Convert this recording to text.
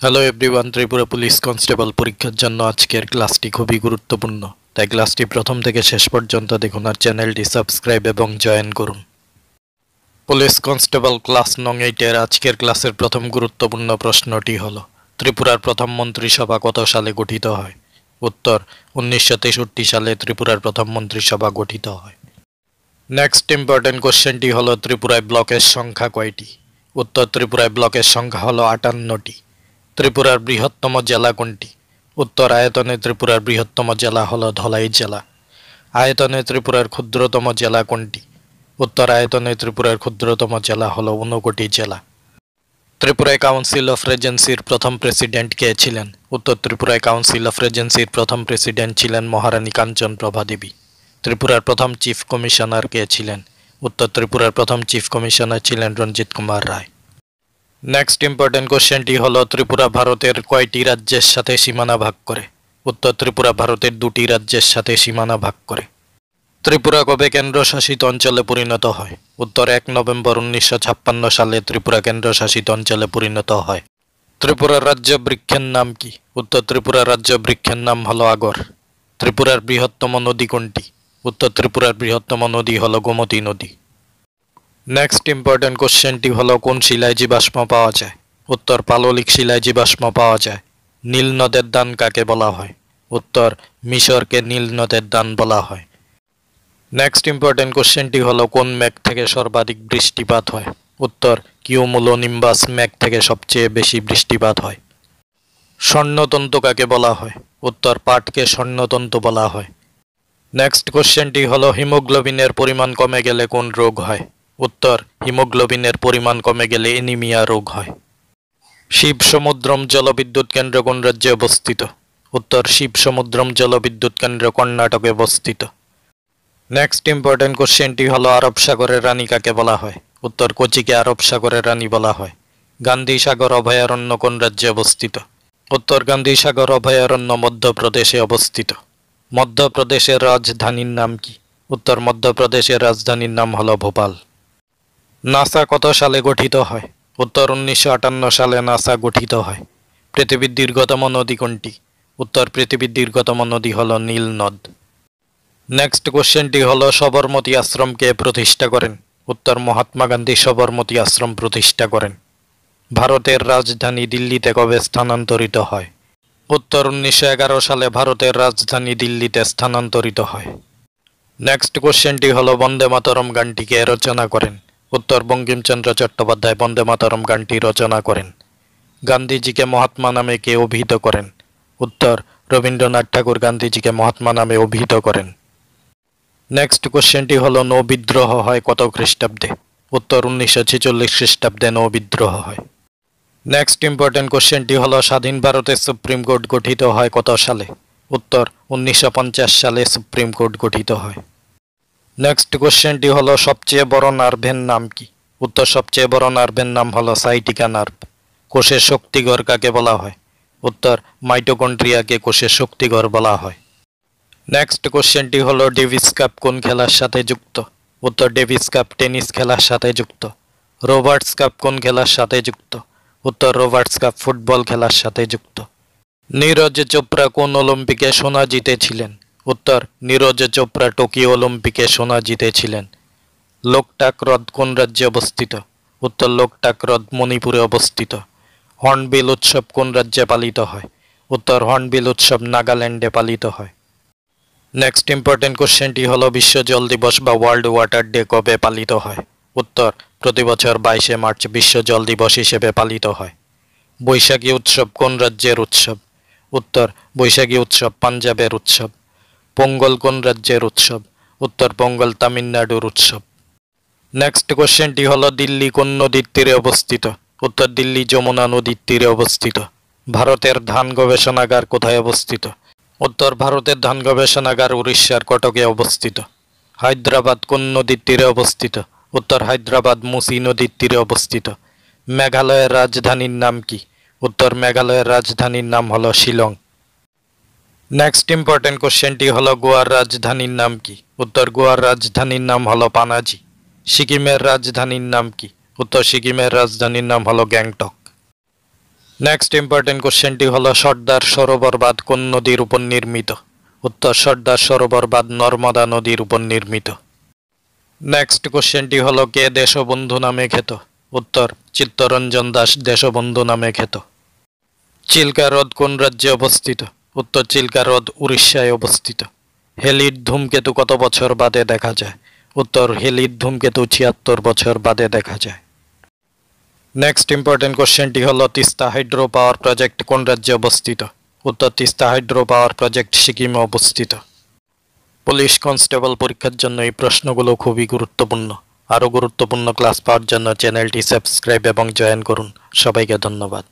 Hello everyone, Tripura police constable পরীক্ষার জন্য আজকের ক্লাসটি খুবই গুরুত্বপূর্ণ, তাই ক্লাসটি প্রথম থেকে শেষ পর্যন্ত দেখুন আর চ্যানেলটি সাবস্ক্রাইব এবং জয়েন করুন। পুলিশ কনস্টেবল ক্লাস নং 8-এর আজকের ক্লাসের প্রথম গুরুত্বপূর্ণ প্রশ্নটি হল, ত্রিপুরার প্রথম মন্ত্রিসভা কত সালে গঠিত হয়? উত্তর, 1963 সালে ত্রিপুরার প্রথম মন্ত্রিসভা গঠিত হয়। নেক্সট ইম্পর্টেন্ট কোশ্চেনটি হল, ত্রিপুরায় ব্লকের সংখ্যা কয়টি? উত্তর, ত্রিপুরায় ব্লকের সংখ্যা হল 58টি। ত্রিপুরার বৃহত্তম জেলা কোনটি? উত্তর, আয়তনে ত্রিপুরার বৃহত্তম জেলা হল ধলাই জেলা। আয়তনে ত্রিপুরার ক্ষুদ্রতম জেলা কোনটি? উত্তর, আয়তনে ত্রিপুরার ক্ষুদ্রতম জেলা হল ঊনকোটি জেলা। ত্রিপুরায় কাউন্সিল অফ রেজেন্সির প্রথম প্রেসিডেন্ট কে ছিলেন? উত্তর, ত্রিপুরায় কাউন্সিল অফ রেজেন্সির প্রথম প্রেসিডেন্ট ছিলেন মহারানী কাঞ্চন প্রভা দেবী। ত্রিপুরার প্রথম চিফ কমিশনার কে ছিলেন? উত্তর, ত্রিপুরার প্রথম চিফ কমিশনার ছিলেন রঞ্জিত কুমার রায়। নেক্সট ইম্পর্টেন্ট কোশ্চেনটি হল, ত্রিপুরা ভারতের কয়টি রাজ্যের সাথে সীমানা ভাগ করে? উত্তর, ত্রিপুরা ভারতের 2টি রাজ্যের সাথে সীমানা ভাগ করে। ত্রিপুরা কবে কেন্দ্রশাসিত অঞ্চলে পরিণত হয়? উত্তর, 1 নভেম্বর 1956 সালে ত্রিপুরা কেন্দ্রশাসিত অঞ্চলে পরিণত হয়। ত্রিপুরার রাজ্য বৃক্ষের নাম কি? উত্তর, ত্রিপুরার রাজ্য বৃক্ষের নাম হল আগর। ত্রিপুরার বৃহত্তম নদী কোনটি? উত্তর, ত্রিপুরার বৃহত্তম নদী হল গোমতী নদী। নেক্সট ইম্পর্টেন্ট কোশ্চেনটি হল, কোন শিলায় জীবাশ্ম পাওয়া যায়? উত্তর, পাললিক শিলায় জীবাশ্ম পাওয়া যায়। নীল নদের দান কাকে বলা হয়? উত্তর, মিশরকে নীল নদের দান বলা হয়। নেক্সট ইম্পর্টেন্ট কোশ্চেনটি হল, কোন মেঘ থেকে সর্বাধিক বৃষ্টিপাত হয়? উত্তর, কিউমুলোনিম্বাস মেঘ থেকে সবচেয়ে বেশি বৃষ্টিপাত হয়। স্বর্ণতন্তু কাকে বলা হয়? উত্তর, পাটকে স্বর্ণতন্তু বলা হয়। নেক্সট কোশ্চেনটি হল, হিমোগ্লোবিনের পরিমাণ কমে গেলে কোন রোগ হয়? উত্তর, হিমোগ্লোবিনের পরিমাণ কমে গেলে এনিমিয়া রোগ হয়। শিব সমুদ্রম জলবিদ্যুৎ কেন্দ্র কোন রাজ্যে অবস্থিত? উত্তর, শিব সমুদ্রম জলবিদ্যুৎ কেন্দ্র কর্ণাটকে অবস্থিত। নেক্সট ইম্পর্টেন্ট কোশ্চেনটি হল, আরব সাগরের রানী কাকে বলা হয়? উত্তর, কোচিকে আরব সাগরের রানী বলা হয়। গান্ধী সাগর অভয়ারণ্য কোন রাজ্যে অবস্থিত? উত্তর, গান্ধী সাগর অভয়ারণ্য মধ্যপ্রদেশে অবস্থিত। মধ্যপ্রদেশের রাজধানীর নাম কি? উত্তর, মধ্যপ্রদেশের রাজধানীর নাম হল ভোপাল। নাসা কত সালে গঠিত হয়? উত্তর, 1958 সালে নাসা গঠিত হয়। পৃথিবীর দীর্ঘতম নদী কোনটি? উত্তর, পৃথিবীর দীর্ঘতম নদী হল নীল নদ। নেক্সট কোশ্চেনটি হল, সবরমতী আশ্রম কে প্রতিষ্ঠা করেন? উত্তর, মহাত্মা গান্ধী সবরমতী আশ্রম প্রতিষ্ঠা করেন। ভারতের রাজধানী দিল্লিতে কবে স্থানান্তরিত হয়? উত্তর, 1911 সালে ভারতের রাজধানী দিল্লিতে স্থানান্তরিত হয়। নেক্সট কোশ্চেনটি হল, বন্দে মাতরম গানটি কে রচনা করেন? উত্তর, বঙ্কিমচন্দ্র চট্টোপাধ্যায় বন্দে মাতরম গানটি রচনা করেন। গান্ধীজিকে মহাত্মা নামে কে অভিহিত করেন? উত্তর, রবীন্দ্রনাথ ঠাকুর গান্ধীজিকে মহাত্মা নামে অভিহিত করেন। নেক্সট কোশ্চেনটি হল, নৌ বিদ্রোহ হয় কত খ্রিস্টাব্দে? উত্তর, 1946 খ্রিস্টাব্দে নৌ বিদ্রোহ হয়। নেক্সট ইম্পর্টেন্ট কোশ্চেনটি হল, স্বাধীন ভারতের সুপ্রিম কোর্ট গঠিত হয় কত সালে? উত্তর, 1950 সালে সুপ্রিম কোর্ট গঠিত হয়। নেক্সট কোশ্চেনটি হল, সবচেয়ে বড় নার্ভের নাম কি? উত্তর, সবচেয়ে বড় নার্ভের নাম হল সাইটিকা নার্ভ। কোষের শক্তিঘর কাকে বলা হয়? উত্তর, মাইটোকন্ড্রিয়াকে কোষের শক্তিঘর বলা হয়। নেক্সট কোশ্চেনটি হল, ডেভিস কাপ কোন খেলার সাথে যুক্ত? উত্তর, ডেভিস কাপ টেনিস খেলার সাথে যুক্ত। রবার্টস কাপ কোন খেলার সাথে যুক্ত? উত্তর, রবার্টস কাপ ফুটবল খেলার সাথে যুক্ত। নীরজ চোপড়া কোন অলিম্পিকে সোনা জিতেছিলেন? উত্তর, নীরজ চোপড়া টোকিও অলিম্পিকে সোনা জিতেছিলেন। লোকটাক হ্রদ কোন রাজ্যে অবস্থিত? উত্তর, লোকটাক হ্রদ মণিপুরে অবস্থিত। হর্নবিল উৎসব কোন রাজ্যে পালিত হয়? উত্তর, হর্নবিল উৎসব নাগাল্যান্ডে পালিত হয়। নেক্সট ইম্পর্টেন্ট কোশ্চেনটি হল, বিশ্ব জল দিবস বা ওয়ার্ল্ড ওয়াটার ডে কবে পালিত হয়? উত্তর, প্রতি বছর 22শে মার্চ বিশ্ব জল দিবস হিসেবে পালিত হয়। বৈশাখী উৎসব কোন রাজ্যের উৎসব? উত্তর, বৈশাখী উৎসব পাঞ্জাবের উৎসব। পোঙ্গল কোন রাজ্যের উৎসব? উত্তর, পোঙ্গল তামিলনাড়ুর উৎসব। নেক্সট কোশ্চেনটি হল, দিল্লি কোন নদীর তীরে অবস্থিত? উত্তর, দিল্লি যমুনা নদীর তীরে অবস্থিত। ভারতের ধান গবেষণাগার কোথায় অবস্থিত? উত্তর, ভারতের ধান গবেষণাগার উড়িষ্যার কটকে অবস্থিত। হায়দ্রাবাদ কোন নদীর তীরে অবস্থিত? উত্তর, হায়দ্রাবাদ মুসি নদীর তীরে অবস্থিত। মেঘালয়ের রাজধানীর নাম কি? উত্তর, মেঘালয়ের রাজধানীর নাম হল শিলং। নেক্সট ইম্পর্টেন্ট কোশ্চেনটি হল, গোয়ার রাজধানীর নাম কি? উত্তর, গোয়ার রাজধানীর নাম হল পানাজি। সিকিমের রাজধানীর নাম কি? উত্তর, সিকিমের রাজধানীর নাম হল গ্যাংটক। নেক্সট ইম্পর্টেন্ট কোশ্চেনটি হলো সর্দার সরোবর বাঁধ কোন নদীর উপর নির্মিত? উত্তর সর্দার সরোবর বাঁধ নর্মদা নদীর উপর নির্মিত। নেক্সট কোশ্চেনটি হলো কে দেশবন্ধু নামে খ্যাত? উত্তর চিত্তরঞ্জন দাস দেশবন্ধু নামে খ্যাত। চিল্কা হ্রদ কোন রাজ্যে অবস্থিত? উত্তর চিল্কা হ্রদ উড়িষ্যায় অবস্থিত। হেলিড ধূমকেতু কত বছর বাদে দেখা যায়? উত্তর হেলিড ধূমকেতু ৭৬ বছর বাদে দেখা যায়। নেক্সট ইম্পর্টেন্ট কোশ্চেনটি হলো তিস্তা হাইড্রো পাওয়ার প্রজেক্ট কোন রাজ্যে অবস্থিত? উত্তর তিস্তা হাইড্রো পাওয়ার প্রজেক্ট সিকিমে অবস্থিত। পুলিশ কনস্টেবল পরীক্ষার জন্য এই প্রশ্নগুলো খুবই গুরুত্বপূর্ণ। আরও গুরুত্বপূর্ণ ক্লাস পাওয়ার জন্য চ্যানেলটি সাবস্ক্রাইব এবং জয়েন করুন। সবাইকে ধন্যবাদ।